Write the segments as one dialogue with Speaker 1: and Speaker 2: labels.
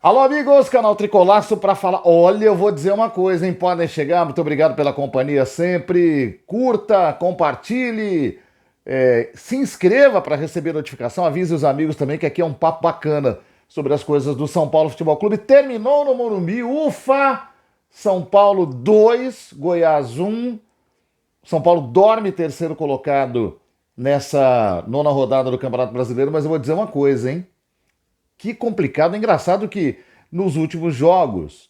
Speaker 1: Alô, amigos, canal Tricolaço para falar. Olha, eu vou dizer uma coisa, hein? Podem chegar, muito obrigado pela companhia sempre. Curta, compartilhe, se inscreva para receber notificação. Avise os amigos também que aqui é um papo bacana sobre as coisas do São Paulo Futebol Clube. Terminou no Morumbi, ufa! São Paulo 2, Goiás 1. São Paulo dorme terceiro colocado nessa nona rodada do Campeonato Brasileiro, mas eu vou dizer uma coisa, hein? Que complicado. É engraçado que nos últimos jogos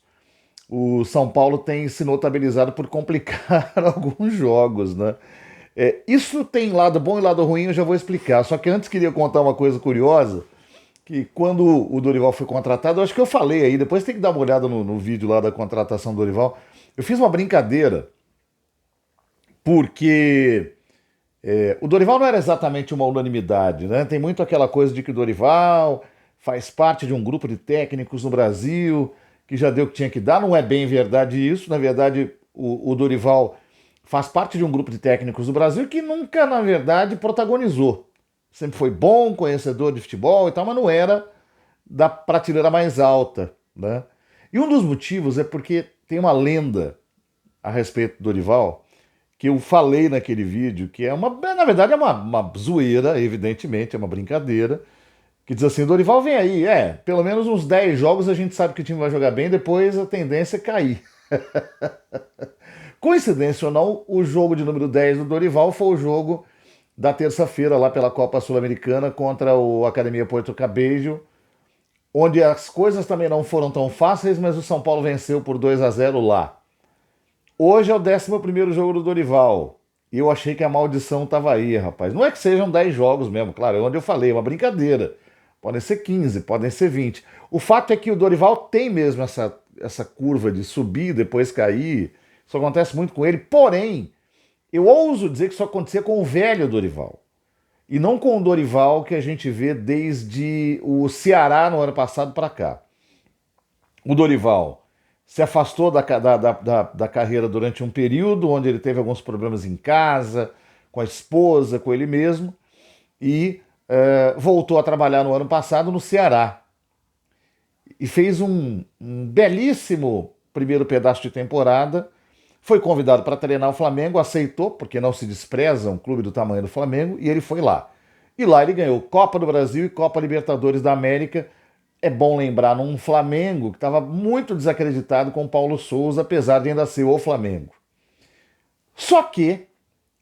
Speaker 1: o São Paulo tem se notabilizado por complicar alguns jogos, né? Isso tem lado bom e lado ruim, eu já vou explicar. Só que antes queria contar uma coisa curiosa, que quando o Dorival foi contratado, eu acho que eu falei aí, depois tem que dar uma olhada no vídeo lá da contratação do Dorival. Eu fiz uma brincadeira, porque o Dorival não era exatamente uma unanimidade, né? Tem muito aquela coisa de que o Dorival faz parte de um grupo de técnicos no Brasil que já deu o que tinha que dar. Não é bem verdade isso. Na verdade, o Dorival faz parte de um grupo de técnicos do Brasil que nunca, na verdade, protagonizou. Sempre foi bom, conhecedor de futebol e tal, mas não era da prateleira mais alta, né? E um dos motivos é porque tem uma lenda a respeito do Dorival que eu falei naquele vídeo, que é uma, na verdade, é uma zoeira, evidentemente, é uma brincadeira, que diz assim, Dorival vem aí, pelo menos uns 10 jogos a gente sabe que o time vai jogar bem, depois a tendência é cair. Coincidência ou não, o jogo de número 10 do Dorival foi o jogo da terça-feira lá pela Copa Sul-Americana contra o Academia Porto Cabello, onde as coisas também não foram tão fáceis, mas o São Paulo venceu por 2-0 lá. Hoje é o 11º jogo do Dorival. E eu achei que a maldição estava aí, rapaz. Não é que sejam 10 jogos mesmo, claro, é onde eu falei, é uma brincadeira. Podem ser 15, podem ser 20. O fato é que o Dorival tem mesmo essa curva de subir e depois cair. Isso acontece muito com ele. Porém, eu ouso dizer que isso acontecia com o velho Dorival. E não com o Dorival que a gente vê desde o Ceará no ano passado para cá. O Dorival se afastou da carreira durante um período onde ele teve alguns problemas em casa, com a esposa, com ele mesmo, e voltou a trabalhar no ano passado no Ceará. E fez um belíssimo primeiro pedaço de temporada. Foi convidado para treinar o Flamengo, aceitou, porque não se despreza um clube do tamanho do Flamengo, e ele foi lá. E lá ele ganhou Copa do Brasil e Copa Libertadores da América. É bom lembrar num Flamengo que estava muito desacreditado com o Paulo Souza, apesar de ainda ser o Flamengo. Só que,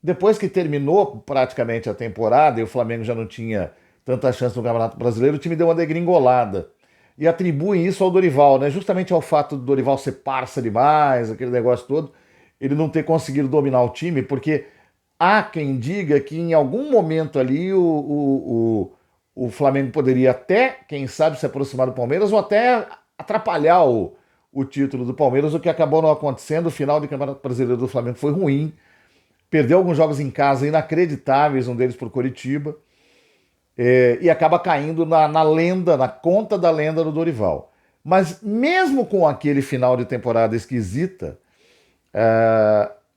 Speaker 1: depois que terminou praticamente a temporada e o Flamengo já não tinha tanta chance no Campeonato Brasileiro, o time deu uma degringolada. E atribuem isso ao Dorival, né? Justamente ao fato do Dorival ser parça demais, aquele negócio todo, ele não ter conseguido dominar o time, porque há quem diga que em algum momento ali o Flamengo poderia até, quem sabe, se aproximar do Palmeiras ou até atrapalhar o título do Palmeiras, o que acabou não acontecendo. O final do Campeonato Brasileiro do Flamengo foi ruim, perdeu alguns jogos em casa inacreditáveis, um deles por Coritiba, e acaba caindo na lenda, na conta da lenda do Dorival. Mas mesmo com aquele final de temporada esquisita,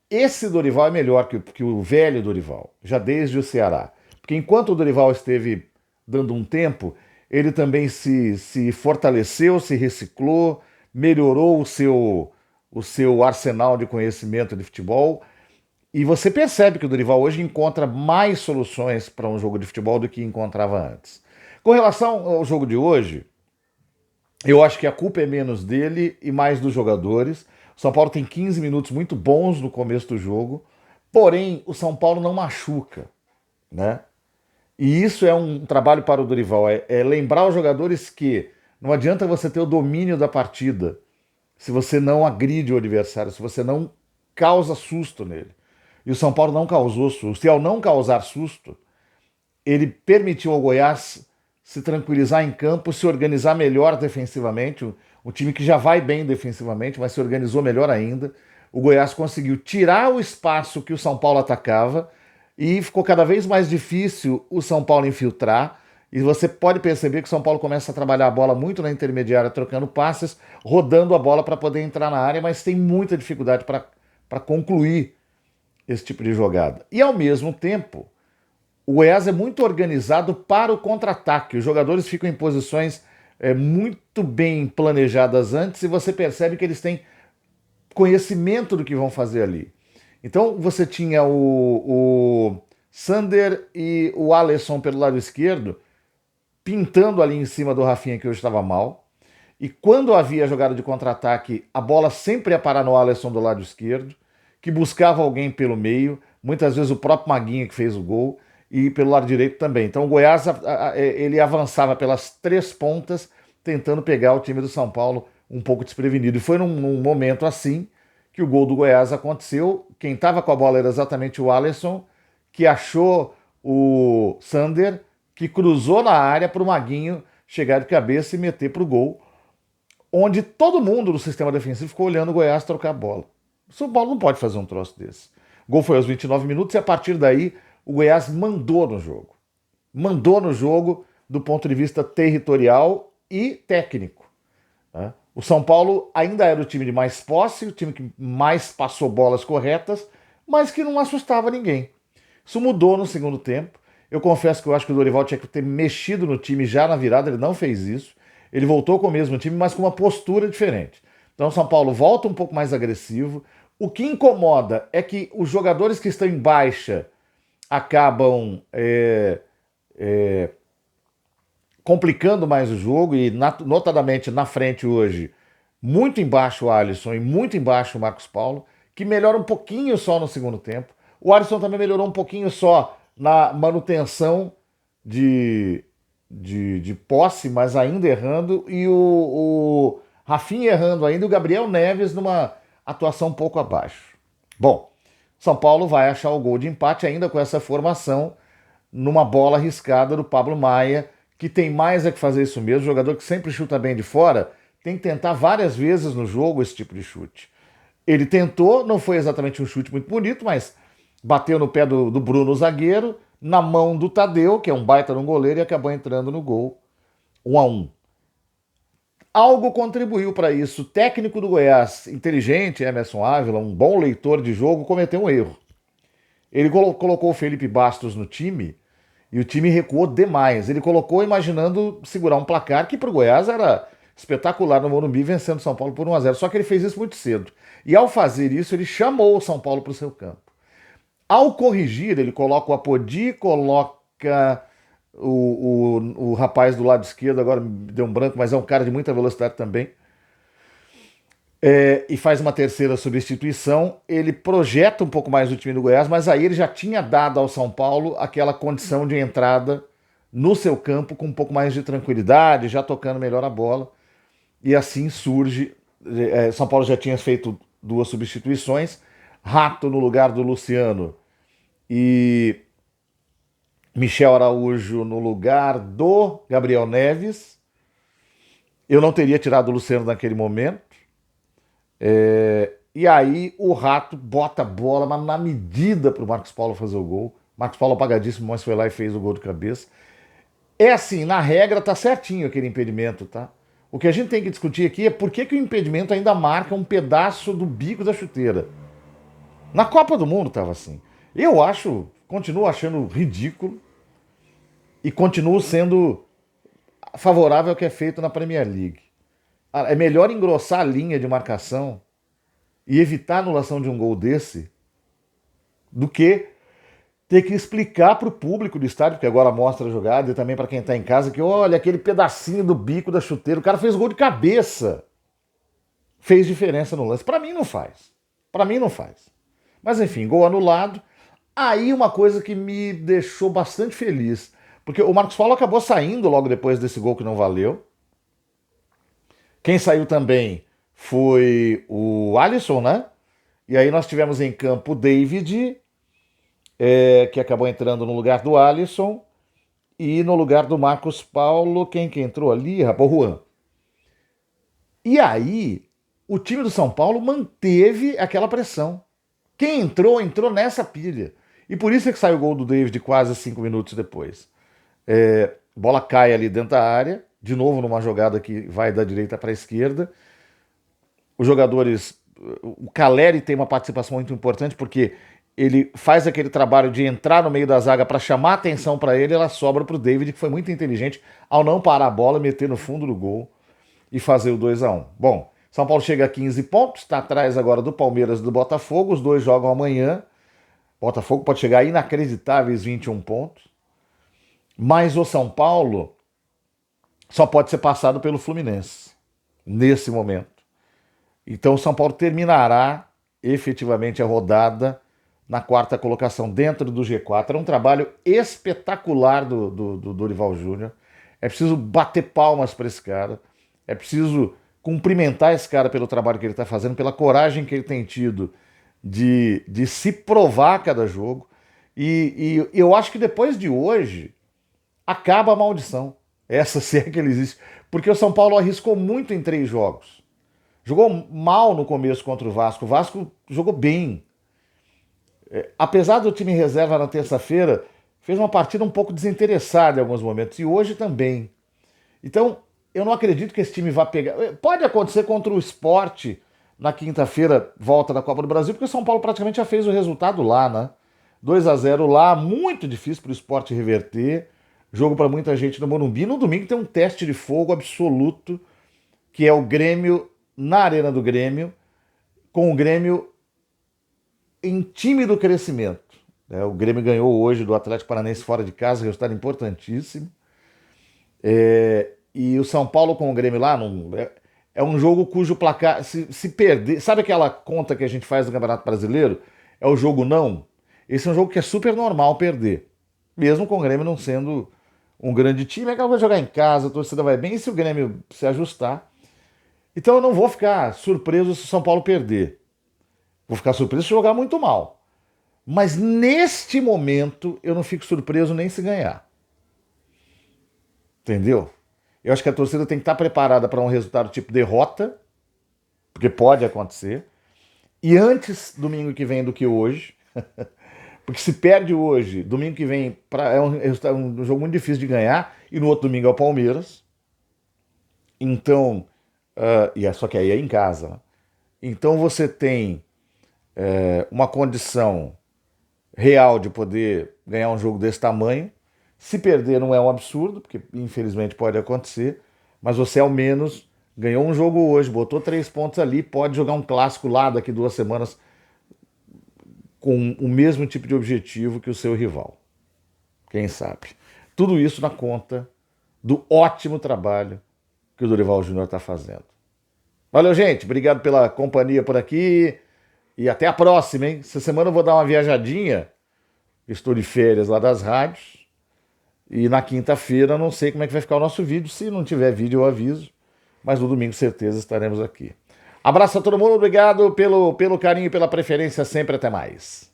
Speaker 1: esse Dorival é melhor que o velho Dorival, já desde o Ceará. Porque enquanto o Dorival esteve dando um tempo, ele também se fortaleceu, se reciclou, melhorou o seu arsenal de conhecimento de futebol. E você percebe que o Dorival hoje encontra mais soluções para um jogo de futebol do que encontrava antes. Com relação ao jogo de hoje, eu acho que a culpa é menos dele e mais dos jogadores. O São Paulo tem 15 minutos muito bons no começo do jogo, porém o São Paulo não machuca, né? E isso é um trabalho para o Dorival, é lembrar os jogadores que não adianta você ter o domínio da partida se você não agride o adversário, se você não causa susto nele. E o São Paulo não causou susto. E ao não causar susto, ele permitiu ao Goiás se tranquilizar em campo, se organizar melhor defensivamente. Um time que já vai bem defensivamente, mas se organizou melhor ainda. O Goiás conseguiu tirar o espaço que o São Paulo atacava e ficou cada vez mais difícil o São Paulo infiltrar. E você pode perceber que o São Paulo começa a trabalhar a bola muito na intermediária, trocando passes, rodando a bola para poder entrar na área, mas tem muita dificuldade para concluir esse tipo de jogada. E ao mesmo tempo, o Goiás é muito organizado para o contra-ataque. Os jogadores ficam em posições muito bem planejadas antes e você percebe que eles têm conhecimento do que vão fazer ali. Então você tinha o Sander e o Alisson pelo lado esquerdo, pintando ali em cima do Rafinha, que hoje estava mal. E quando havia jogada de contra-ataque, a bola sempre ia parar no Alisson do lado esquerdo, que buscava alguém pelo meio, muitas vezes o próprio Maguinho que fez o gol, e pelo lado direito também. Então o Goiás ele avançava pelas três pontas, tentando pegar o time do São Paulo um pouco desprevenido. E foi num momento assim que o gol do Goiás aconteceu. Quem estava com a bola era exatamente o Alisson, que achou o Sander, que cruzou na área para o Maguinho chegar de cabeça e meter para o gol, onde todo mundo do sistema defensivo ficou olhando o Goiás trocar a bola. O São Paulo não pode fazer um troço desse. O gol foi aos 29 minutos e a partir daí o Goiás mandou no jogo. Mandou no jogo do ponto de vista territorial e técnico. Né? O São Paulo ainda era o time de mais posse, o time que mais passou bolas corretas, mas que não assustava ninguém. Isso mudou no segundo tempo. Eu confesso que eu acho que o Dorival tinha que ter mexido no time já na virada, ele não fez isso. Ele voltou com o mesmo time, mas com uma postura diferente. Então o São Paulo volta um pouco mais agressivo. O que incomoda é que os jogadores que estão em baixa acabam complicando mais o jogo e notadamente na frente hoje, muito embaixo o Alisson e muito embaixo o Marcos Paulo, que melhora um pouquinho só no segundo tempo. O Alisson também melhorou um pouquinho só na manutenção de posse, mas ainda errando, e o Rafinha errando ainda, e o Gabriel Neves numa atuação um pouco abaixo. Bom, São Paulo vai achar o gol de empate ainda com essa formação, numa bola arriscada do Pablo Maia, que tem mais é que fazer isso mesmo, jogador que sempre chuta bem de fora, tem que tentar várias vezes no jogo esse tipo de chute. Ele tentou, não foi exatamente um chute muito bonito, mas bateu no pé do Bruno, zagueiro, na mão do Tadeu, que é um baita no goleiro, e acabou entrando no gol, 1-1. Algo contribuiu para isso. O técnico do Goiás, inteligente, Emerson Ávila, um bom leitor de jogo, cometeu um erro. Ele colocou o Felipe Bastos no time e o time recuou demais. Ele colocou imaginando segurar um placar que para o Goiás era espetacular no Morumbi, vencendo o São Paulo por 1-0. Só que ele fez isso muito cedo. E ao fazer isso, ele chamou o São Paulo para o seu campo. Ao corrigir, ele coloca o Apodi, coloca o rapaz do lado esquerdo, agora me deu um branco, mas é um cara de muita velocidade também, e faz uma terceira substituição. Ele projeta um pouco mais o time do Goiás, mas aí ele já tinha dado ao São Paulo aquela condição de entrada no seu campo com um pouco mais de tranquilidade, já tocando melhor a bola, e assim surge. São Paulo já tinha feito duas substituições, Rato no lugar do Luciano e Michel Araújo no lugar do Gabriel Neves. Eu não teria tirado o Luciano naquele momento. E aí o Rato bota a bola, mas na medida para o Marcos Paulo fazer o gol. Marcos Paulo apagadíssimo, mas foi lá e fez o gol de cabeça. É assim, na regra tá certinho aquele impedimento, tá? O que a gente tem que discutir aqui é por que o impedimento ainda marca um pedaço do bico da chuteira. Na Copa do Mundo estava assim. Eu continuo achando ridículo e continuo sendo favorável ao que é feito na Premier League. É melhor engrossar a linha de marcação e evitar a anulação de um gol desse do que ter que explicar para o público do estádio, porque agora mostra a jogada, e também para quem está em casa, que olha, aquele pedacinho do bico da chuteira, o cara fez gol de cabeça. Fez diferença no lance. Para mim não faz. Para mim não faz. Mas enfim, gol anulado. Aí uma coisa que me deixou bastante feliz, porque o Marcos Paulo acabou saindo logo depois desse gol que não valeu. Quem saiu também foi o Alisson, né? E aí nós tivemos em campo o David, que acabou entrando no lugar do Alisson, e no lugar do Marcos Paulo, quem que entrou ali? Rapaz, o Juan. E aí, o time do São Paulo manteve aquela pressão. Quem entrou, entrou nessa pilha. E por isso é que saiu o gol do David quase 5 minutos depois. Bola cai ali dentro da área, de novo numa jogada que vai da direita para a esquerda. Os jogadores... O Caleri tem uma participação muito importante porque ele faz aquele trabalho de entrar no meio da zaga para chamar atenção para ele, ela sobra para o David, que foi muito inteligente ao não parar a bola, meter no fundo do gol e fazer o 2-1. Bom, São Paulo chega a 15 pontos, está atrás agora do Palmeiras e do Botafogo, os dois jogam amanhã. Botafogo pode chegar a inacreditáveis 21 pontos, mas o São Paulo só pode ser passado pelo Fluminense nesse momento. Então o São Paulo terminará efetivamente a rodada na quarta colocação dentro do G4. É um trabalho espetacular do Dorival Júnior. É preciso bater palmas para esse cara. É preciso cumprimentar esse cara pelo trabalho que ele está fazendo, pela coragem que ele tem tido de se provar a cada jogo. E eu acho que depois de hoje acaba a maldição. Essa se é que ele existe. Porque o São Paulo arriscou muito em 3 jogos. Jogou mal no começo contra o Vasco. O Vasco jogou bem. Apesar do time reserva na terça-feira, fez uma partida um pouco desinteressada em alguns momentos. E hoje também. Então, eu não acredito que esse time vá pegar. Pode acontecer contra o Sport na quinta-feira, volta da Copa do Brasil, porque o São Paulo praticamente já fez o resultado lá, né? 2-0 lá, muito difícil para o Sport reverter. Jogo para muita gente no Morumbi. No domingo tem um teste de fogo absoluto, que é o Grêmio na Arena do Grêmio, com o Grêmio em tímido crescimento. O Grêmio ganhou hoje do Atlético Paranaense fora de casa, resultado importantíssimo. E o São Paulo com o Grêmio lá é um jogo cujo placar, se perder, sabe aquela conta que a gente faz no Campeonato Brasileiro? É o jogo não? Esse é um jogo que é super normal perder, mesmo com o Grêmio não sendo um grande time. É que vai jogar em casa, a torcida vai bem, e se o Grêmio se ajustar. Então eu não vou ficar surpreso se o São Paulo perder. Vou ficar surpreso se jogar muito mal. Mas neste momento eu não fico surpreso nem se ganhar. Entendeu? Eu acho que a torcida tem que estar preparada para um resultado tipo derrota, porque pode acontecer. E antes domingo que vem do que hoje, porque se perde hoje, domingo que vem é um jogo muito difícil de ganhar, e no outro domingo é o Palmeiras. Então, só que aí é em casa. Né? Então você tem uma condição real de poder ganhar um jogo desse tamanho. Se perder não é um absurdo, porque infelizmente pode acontecer, mas você ao menos ganhou um jogo hoje, botou 3 pontos ali, pode jogar um clássico lá daqui 2 semanas com o mesmo tipo de objetivo que o seu rival. Quem sabe? Tudo isso na conta do ótimo trabalho que o Dorival Júnior está fazendo. Valeu, gente. Obrigado pela companhia por aqui. E até a próxima, hein? Essa semana eu vou dar uma viajadinha. Estou de férias lá das rádios. E na quinta-feira não sei como é que vai ficar o nosso vídeo. Se não tiver vídeo, eu aviso. Mas no domingo, certeza, estaremos aqui. Abraço a todo mundo. Obrigado pelo carinho e pela preferência sempre. Até mais.